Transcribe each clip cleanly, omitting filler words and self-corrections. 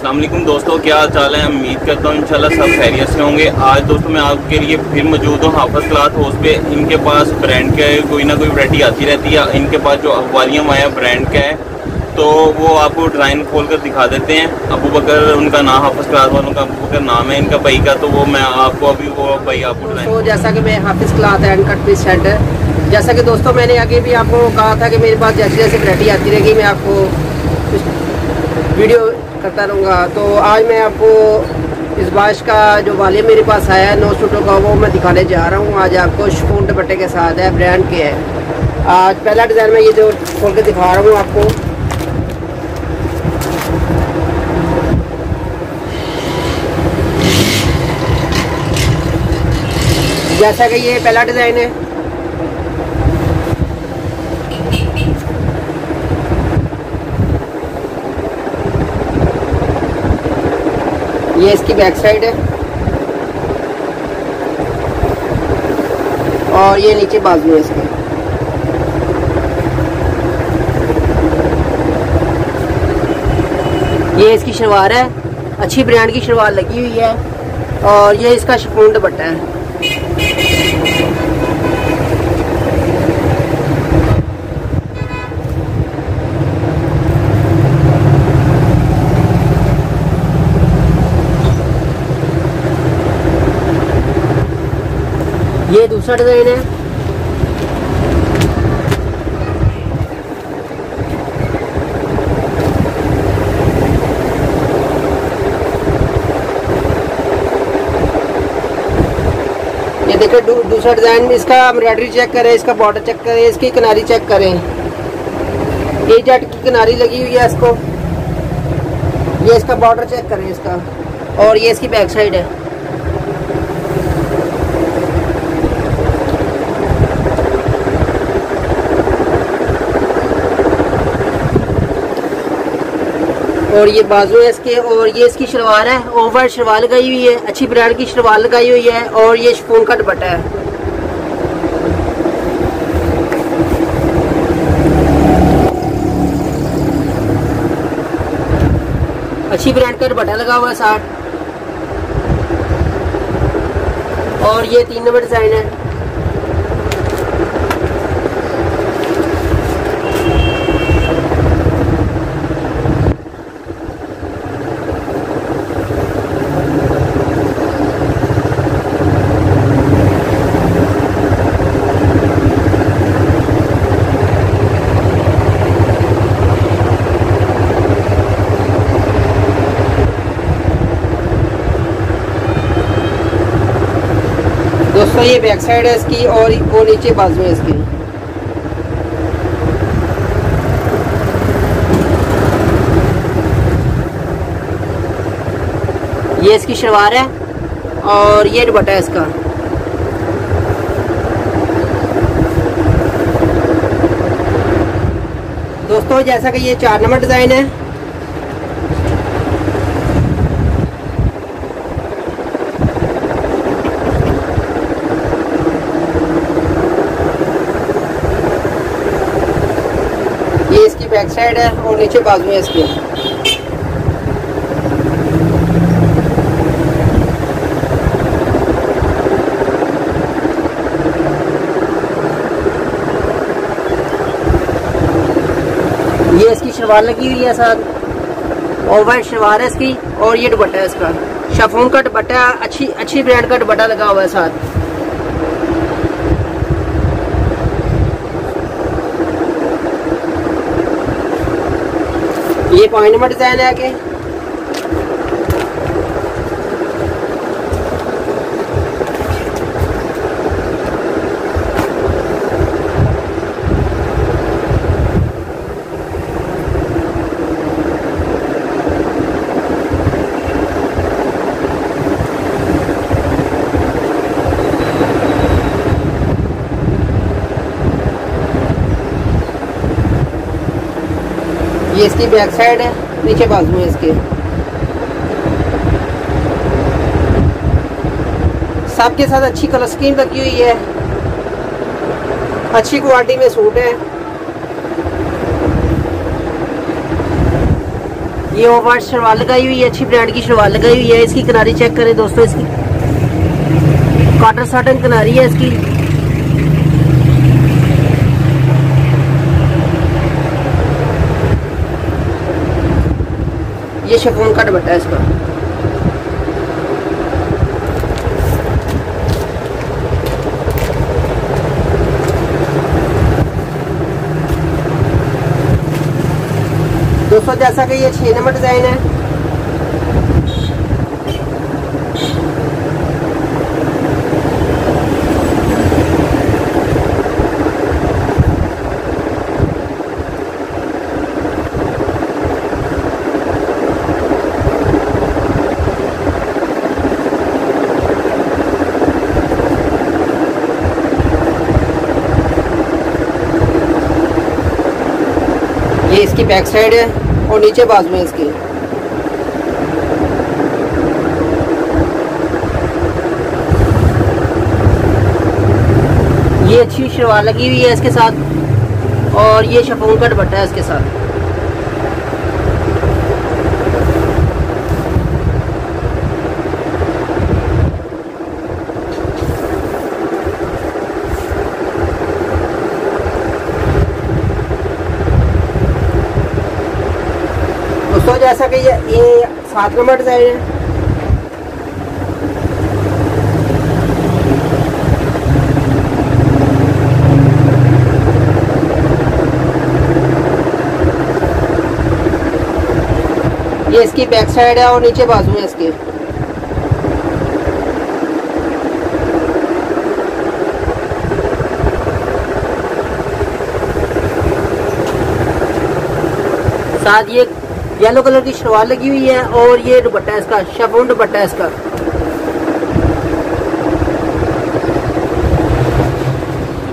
अस्सलाम वालेकुम दोस्तों, क्या हाल चाल है। उम्मीद करता हूँ इंशाल्लाह सब खैरियत से होंगे। आज दोस्तों मैं आपके लिए फिर मौजूद हूँ हाफिज़ क्लॉथ हाउस पे। इनके पास ब्रांड का कोई ना कोई वैरायटी आती रहती है। इनके पास जो अखबारियाँ आया ब्रांड का है, तो वो आपको डिज़ाइन खोल कर दिखा देते हैं। अबू बकर उनका नाम, हाफिज़ क्लॉथ वालों का अबू बकर नाम है इनका भाई का। तो वो मैं आपको अभी वो भाई आपको तो जैसा कि मैं Hafiz cloth and cut piece centre, जैसा कि दोस्तों मैंने आगे भी आपको कहा था कि मेरे पास जैसी जैसी वैरायटी आती रहेगी मैं आपको वीडियो करता रहूँगा। तो आज मैं आपको इस बारिश का जो वालिया मेरे पास आया है 9 सूटों का, वो मैं दिखाने जा रहा हूँ। आज आपको शिफॉन दुपट्टे के साथ है, ब्रांड के है। आज पहला डिज़ाइन मैं ये जो खोल के दिखा रहा हूँ आपको। जैसा कि ये पहला डिज़ाइन है, ये इसकी बैक साइड है और ये नीचे बाजू है इसके। ये इसकी शलवार है, अच्छी ब्रांड की शलवार लगी हुई है और ये इसका शिफॉन दुपट्टा है। ये दूसरा डिज़ाइन है। ये देखिए दूसरा डिज़ाइन, इसका एम्ब्रॉयडरी चेक करें, इसका बॉर्डर चेक करें, इसकी किनारी चेक करें। ये जट की किनारी लगी हुई है इसको। ये इसका बॉर्डर चेक करें इसका, और ये इसकी बैक साइड है। और ये बाजू है इसके, और ये इसकी शलवार है। ओवर शलवार लगाई हुई है, अच्छी ब्रांड की शलवार लगाई हुई है और ये शिफॉन का दुपट्टा है। अच्छी ब्रांड का दुपट्टा लगा हुआ है साथ। और ये 3 नंबर डिज़ाइन है। दोस्तों ये बैक साइड है इसकी और वो नीचे बाजू है इसकी। ये इसकी शलवार है और ये दुपट्टा है इसका। दोस्तों जैसा कि ये 4 नंबर डिज़ाइन है। ये इसकी बैक साइड है और नीचे बाजू है इसके। ये इसकी शलवार लगी हुई है साथ, और वाइट शलवार है इसकी, और ये दुपट्टा है इसका। शिफॉन का दुपट्टा, अच्छी ब्रांड का दुपट्टा लगा हुआ है साथ। ये 5 नंबर डिज़ाइन है आगे। ये इसकी बैक साइड है, नीचे बाजू है इसके। सबके साथ अच्छी कलर स्कीम लगी हुई है, अच्छी क्वालिटी में सूट है। ये ओवर शलवार लगाई हुई है, अच्छी ब्रांड की शलवार लगाई हुई है। इसकी किनारी चेक करें दोस्तों, इसकी कॉटन साटन किनारी है इसकी। ये शिफॉन का दुपट्टा है इसका। दोस्तों जैसा कि ये 6 नंबर डिजाइन है, ये इसकी बैक साइड है और नीचे बाजू है इसकी। ये अच्छी शलवार लगी हुई है इसके साथ और ये शिफॉन का दुपट्टा है इसके साथ। दोस्तों जैसा कि ये 7 नंबर डिजाइन है, ये इसकी बैक साइड है और नीचे बाजू है इसके। साथ ये येलो कलर की शलवार लगी हुई है और ये दुपट्टा है इसका, शिफॉन दुपट्टा है इसका।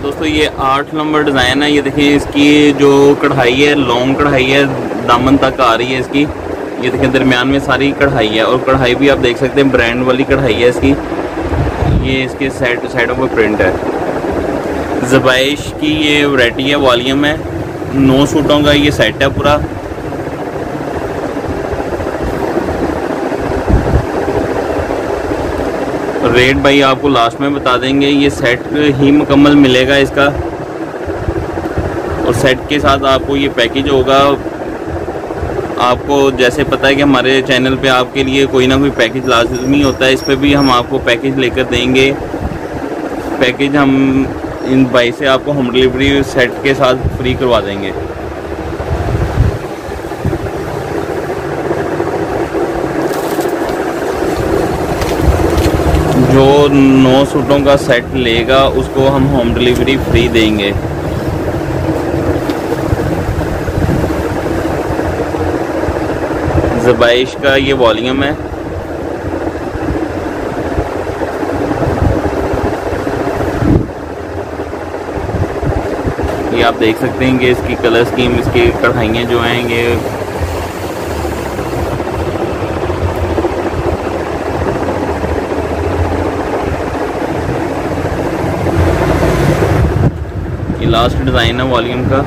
दोस्तों ये 8 नंबर डिज़ाइन है। ये देखिए इसकी जो कढ़ाई है लॉन्ग कढ़ाई है, दामन तक आ रही है इसकी। ये देखिए दरमियान में सारी कढ़ाई है और कढ़ाई भी आप देख सकते हैं ब्रांड वाली कढ़ाई है इसकी। ये इसके साइडों पर प्रिंट है। ज़बाइश की ये वैरायटी है, वॉल्यूम है, 9 सूटों का ये सेट है पूरा। रेट भाई आपको लास्ट में बता देंगे। ये सेट ही मुकम्मल मिलेगा इसका और सेट के साथ आपको ये पैकेज होगा। आपको जैसे पता है कि हमारे चैनल पे आपके लिए कोई ना कोई पैकेज लाजमी होता है, इस पे भी हम आपको पैकेज लेकर देंगे। पैकेज हम इन भाई से आपको होम डिलीवरी सेट के साथ फ्री करवा देंगे। जो 9 सूटों का सेट लेगा उसको हम होम डिलीवरी फ्री देंगे। ज़बाइश का ये वॉल्यूम है। ये आप देख सकते हैं कि इसकी कलर स्कीम, इसकी कढ़ाइयाँ जो हैं ये लास्ट डिज़ाइन है वॉल्यूम का।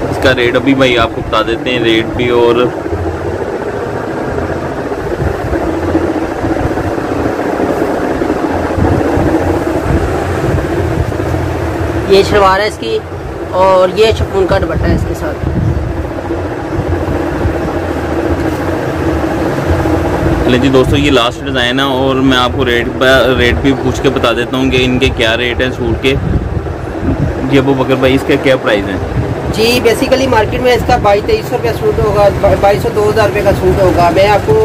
इसका रेट अभी भाई आपको बता देते हैं, रेट भी। और ये शलवार है इसकी और ये शिफॉन का दुपट्टा है इसके साथ। जी दोस्तों ये लास्ट डिज़ाइन है और मैं आपको रेट भी पूछ के बता देता हूँ कि इनके क्या रेट हैं सूट के। जी अबू बकर भाई इसके क्या प्राइस हैं? जी बेसिकली मार्केट में इसका 2200 रुपया सूट होगा, 2200-2000 रुपये का सूट होगा। मैं आपको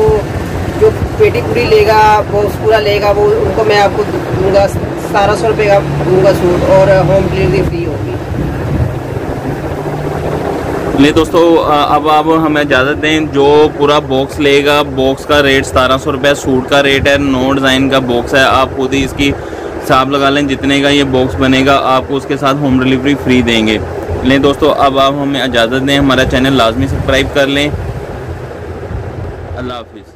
जो पेटी पूरी लेगा वो पूरा लेगा वो उनको मैं आपको दूंगा 1700 रुपये का दूंगा सूट और होम डिलीवरी फ्री होगी। ले दोस्तों अब आप हमें इजाज़त दें। जो पूरा बॉक्स लेगा बॉक्स का रेट 1700 रुपये सूट का रेट है। 9 डिज़ाइन का बॉक्स है, आप खुद ही इसकी हिसाब लगा लें जितने का ये बॉक्स बनेगा आपको उसके साथ होम डिलीवरी फ्री देंगे। लें दोस्तों अब आप हमें इजाज़त दें, हमारा चैनल लाजमी सब्सक्राइब कर लें। अल्लाह हाफिज़।